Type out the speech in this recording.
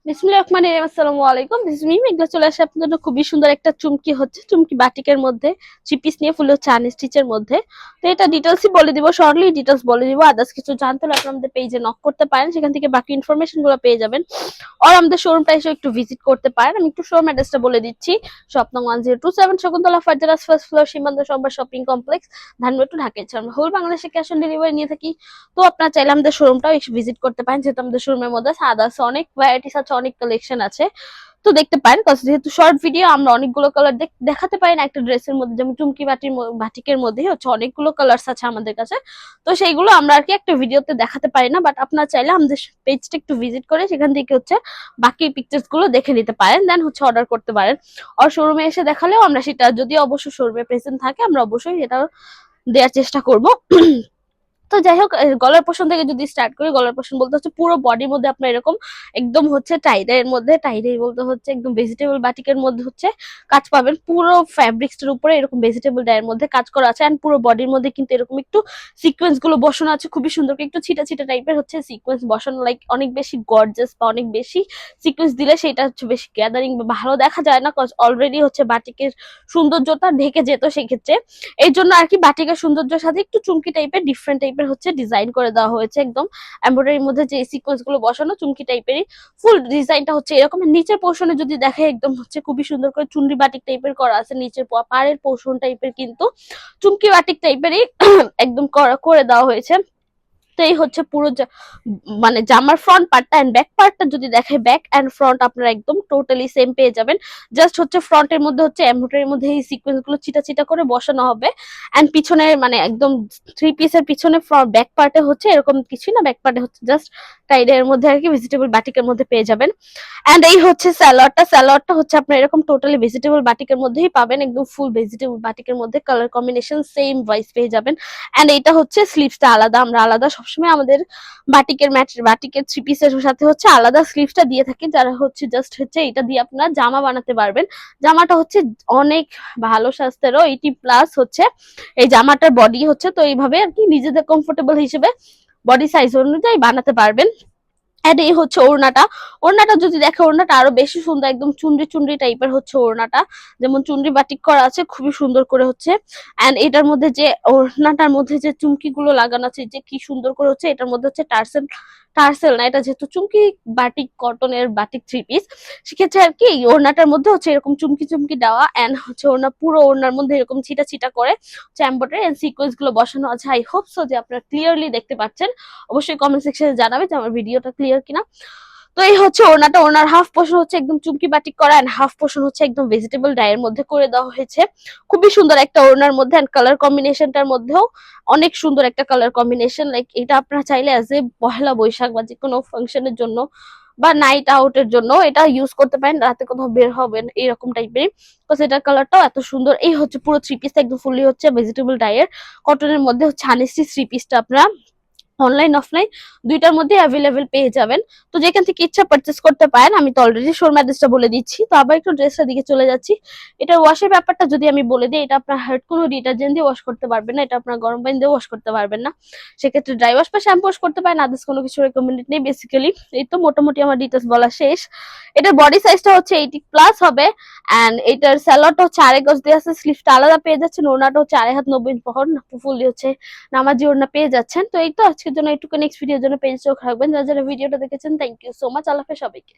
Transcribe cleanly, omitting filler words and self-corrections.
বিসমিল্লাহির রহমানির রহিম। আসসালামু আলাইকুম। দিস ইজ মি মেঘলা, চলে আসে আপনাদের জন্য খুবই সুন্দর একটা চুমকি হচ্ছে চুমকি বাটিকের মধ্যে 3 পিস নিয়ে ফুল হচ্ছে আনস্টিচের মধ্যে। তো এটা ডিটেইলসই বলে দিব, শর্টলি ডিটেইলস বলে দিব। আদার্স কিছু জানতে হলে আপনারা আমাদের পেজে নক করতে পারেন, সেখান থেকে বাকি ইনফরমেশন গুলো পেয়ে যাবেন। আর আমাদের শোরুমটা এসে একটু ভিজিট করতে পারেন। আমি একটু শোরুম অ্যাড্রেসটা বলে দিচ্ছি। শপ নং 1027 Shakuntala ফারজারাস first floor Simanta Sambhar shopping complex, Dhanmondi two Dhaka. এছাড়া আমরা হোল বাংলাদেশে ক্যাশ অন ডেলিভারি নিয়ে থাকি। তো আপনারা চাইলে আমাদের শোরুমটাও এসে ভিজিট করতে পারেন, যেহেতু আমাদের শোরুমের মধ্যে আদার্স অনেক ভ্যারাইটিস আছে, অনেক কালেকশন আছে। তো দেখতে পারেন, যেহেতু শর্ট ভিডিও আমরা অনেকগুলো কালার দেখাতে পারি না একটা ড্রেসের মধ্যে, যেমন চুমকি বাটিকের মধ্যে হচ্ছে অনেকগুলো কালার্স আছে আমাদের কাছে। তো সেইগুলো আমরা আর কি একটা ভিডিওতে দেখাতে পারি না, বাট আপনারা চাইলে আমাদের পেজটা একটু ভিজিট করে সেখান থেকে হচ্ছে বাকি পিকচার্স গুলো দেখে নিতে পারেন, দেন হচ্ছে অর্ডার করতে পারেন। আর শোরুমে এসে দেখালেও আমরা সেটা, যদি অবশ্যই শোরুমে প্রেজেন্ট থাকে, আমরা অবশ্যই সেটা দেওয়ার চেষ্টা করব। তো যাই হোক, গলার পোর্শন থেকে যদি স্টার্ট করি, গলার পোর্শন বলতে হচ্ছে পুরো বডির মধ্যে আপনার এরকম একদম হচ্ছে টাইডাই মধ্যে, টাইডাই বলতে হচ্ছে একদম ভেজিটেবল বাটিকের মধ্যে হচ্ছে কাজ পাবেন। পুরো ফ্যাব্রিক্সটার উপরে এরকম ভেজিটেবল ডাইয়ের মধ্যে কাজ করা আছে, এন্ড পুরো বডির মধ্যে কিন্তু এরকম একটু সিকোয়েন্স গুলো বসানো আছে, খুবই সুন্দর করে একটু ছিটা ছিটা টাইপের হচ্ছে সিকোয়েন্স বসানো, লাইক অনেক বেশি গর্জাস বা অনেক বেশি সিকোয়েন্স দিলে সেটা হচ্ছে বেশি গ্যাদারিং বা ভালো দেখা যায় না, কজ অলরেডি হচ্ছে বাটিকের সৌন্দর্যতা ঢেকে যেত সেক্ষেত্রে। এই জন্য আর কি বাটিকের সৌন্দর্যের সাথে একটু চুমকি টাইপের ডিফারেন্ট টাইপের হচ্ছে ডিজাইন করে দেওয়া হয়েছে। একদম এমব্রয়ডারির মধ্যে যে সিকোয়েন্স গুলো বসানো চুমকি টাইপেরই ফুল ডিজাইনটা হচ্ছে এরকম। নিচের পোর্শনে যদি দেখে একদম হচ্ছে খুবই সুন্দর করে চুনরি বাটিক টাইপের করা আছে, নিচের পাড়ের পোর্শন টাইপের কিন্তু চুমকি বাটিক টাইপেরই একদম করে দেওয়া হয়েছে। তো এই হচ্ছে পুরো মানে জামার ফ্রন্ট পার্টটা, এন্ড ব্যাক পার্টটা যদি দেখে ব্যাক এন্ড ফ্রন্ট আপনারা একদম টোটালি সেম পেয়ে যাবেন। জাস্ট হচ্ছে ফ্রন্টের মধ্যে হচ্ছে এমব্রয়ডারির মধ্যে এই সিকোয়েন্স গুলো চিটা চিটা করে বসানো হবে, এন্ড পিছনে মানে একদম 3 পিসের পিছনে ব্যাক পার্টে হচ্ছে এরকম কিছুই না, ব্যাক পার্টে হচ্ছে জাস্ট টাইডের মধ্যে আর কি ভেজিটেবল বাটিকের মধ্যে পেয়ে যাবেন। এন্ড এই হচ্ছে স্যালোয়ারটা হচ্ছে আপনার এরকম টোটালি ভেজিটেবল বাটিকের মধ্যেই পাবেন, একদম ফুল ভেজিটেবল বাটিকের মধ্যে কালার কম্বিনেশন সেম ওয়াইজ পেয়ে যাবেন। এন্ড এইটা হচ্ছে স্লিভসটা আলাদা, আমরা আলাদা সবসময় আমাদের বাটিকের 3 পিসের সাথে হচ্ছে আলাদা স্লিভসটা দিয়ে থাকি, যারা হচ্ছে জাস্ট হচ্ছে এটা দিয়ে আপনারা জামা বানাতে পারবেন। জামাটা হচ্ছে অনেক ভালো স্বাস্থ্যেরও, 80+ হচ্ছে এই জামাটার বডি হচ্ছে। তো এইভাবে আর কি নিজেদের কমফোর্টেবল হিসেবে বডি সাইজ অনুযায়ী বানাতে পারবেন। এন্ড এই হচ্ছে ওড়নাটা যদি দেখে, ওড়নাটা আরো বেশি সুন্দর, একদম চুনরি চুনরি টাইপের হচ্ছে ওড়নাটা, যেমন চুনরি বাটিক করা আছে খুবই সুন্দর করে হচ্ছে। এন্ড এটার মধ্যে যে ওড়নাটার মধ্যে যে চুমকি গুলো লাগানো আছে, যে কি সুন্দর করে হচ্ছে, এটার মধ্যে হচ্ছে টার্সেল টার্সেল না, এটা যেহেতু চুমকি বাটিক কটনের বাটিক 3 পিস, সেক্ষেত্রে আর কি ওড়নাটার মধ্যে হচ্ছে এরকম চুমকি চুমকি দেওয়া, এন্ড হচ্ছে ওড়না পুরো ওড়নার মধ্যে এরকম ছিটা ছিটা করে এমব্রয়ডারি এন্ড সিকোয়েন্স গুলো বসানো আছে। আই হোপ সো যে আপনারা ক্লিয়ারলি দেখতে পাচ্ছেন। অবশ্যই কমেন্ট সেকশনে জানাবে যে আমার ভিডিওটা ক্লিয়ার কিনা। তো এই হচ্ছে ওনার হাফ পোর্শন হচ্ছে একদম চুমকি বাটিক করা, এন্ড হাফ পোর্শন হচ্ছে একদম ভেজিটেবল ডাইয়ের মধ্যে করে দেওয়া হয়েছে। খুবই সুন্দর একটা ওনার মধ্যে, এন্ড কালার কম্বিনেশনটার মধ্যেও অনেক সুন্দর একটা কালার কম্বিনেশন। লাইক এটা আপনারা চাইলে অ্যাজ এ পহেলা বৈশাখ বা যে কোনো ফাংশনের জন্য বা নাইট আউটের জন্য এটা ইউজ করতে পারেন, রাতে কোথাও বের হবেন এরকম টাইপের। তো সেটার কালারটাও এত সুন্দর। এই হচ্ছে পুরো 3 পিস একদম ফুললি হচ্ছে ভেজিটেবল ডাইয়ের কটনের মধ্যে হচ্ছে আনেসি 3 পিসটা আপনারা অনলাইন অফলাইন দুইটার মধ্যে অ্যাভেলেবেল পেয়ে যাবেন। তো যেখান থেকে ইচ্ছা পারচেস করতে পারেন। আমি তো অলরেডি শোরুম অ্যাড্রেসটা বলে দিচ্ছি। তো আবার একটু ড্রেসটার দিকে চলে যাচ্ছি। এটার ওয়াশের ব্যাপারটা যদি আমি বলে দিই, এটা আপনার হার্ড কোনো ডিটারজেন্ট দিয়ে ওয়াশ করতে পারবেন না, এটা আপনার গরম পানি দিয়ে ওয়াশ করতে পারবেন না। সেক্ষেত্রে ড্রাই ওয়াশ বা শ্যাম্পু ওয়াশ করতে পারেন, আদার্স কোনো কিছু রেকমেন্ডেড নেই বেসিক্যালি। এই তো মোটামুটি আমার ডিটেলস বলা শেষ। এটার বডি সাইজটা হচ্ছে 80+ হবে, এন্ড এটার স্যালোয়ারটা হচ্ছে 2.5 গজ দিয়ে আছে, স্লিভটা আলাদা পেয়ে যাচ্ছেন, ওড়নাটা হচ্ছে 2.5 হাত 90 ইঞ্চ বহর, ফুললি হচ্ছে নামাজি ওড়না পেয়ে যাচ্ছেন। তো এই তো আজকের জন্য একটু নেক্সট ভিডিওর জন্য পেজ চোখ রাখবেন। যারা যারা ভিডিওটা দেখেছেন, থ্যাংক ইউ সো মাচ। আল্লাহ হাফেজ সবাইকে।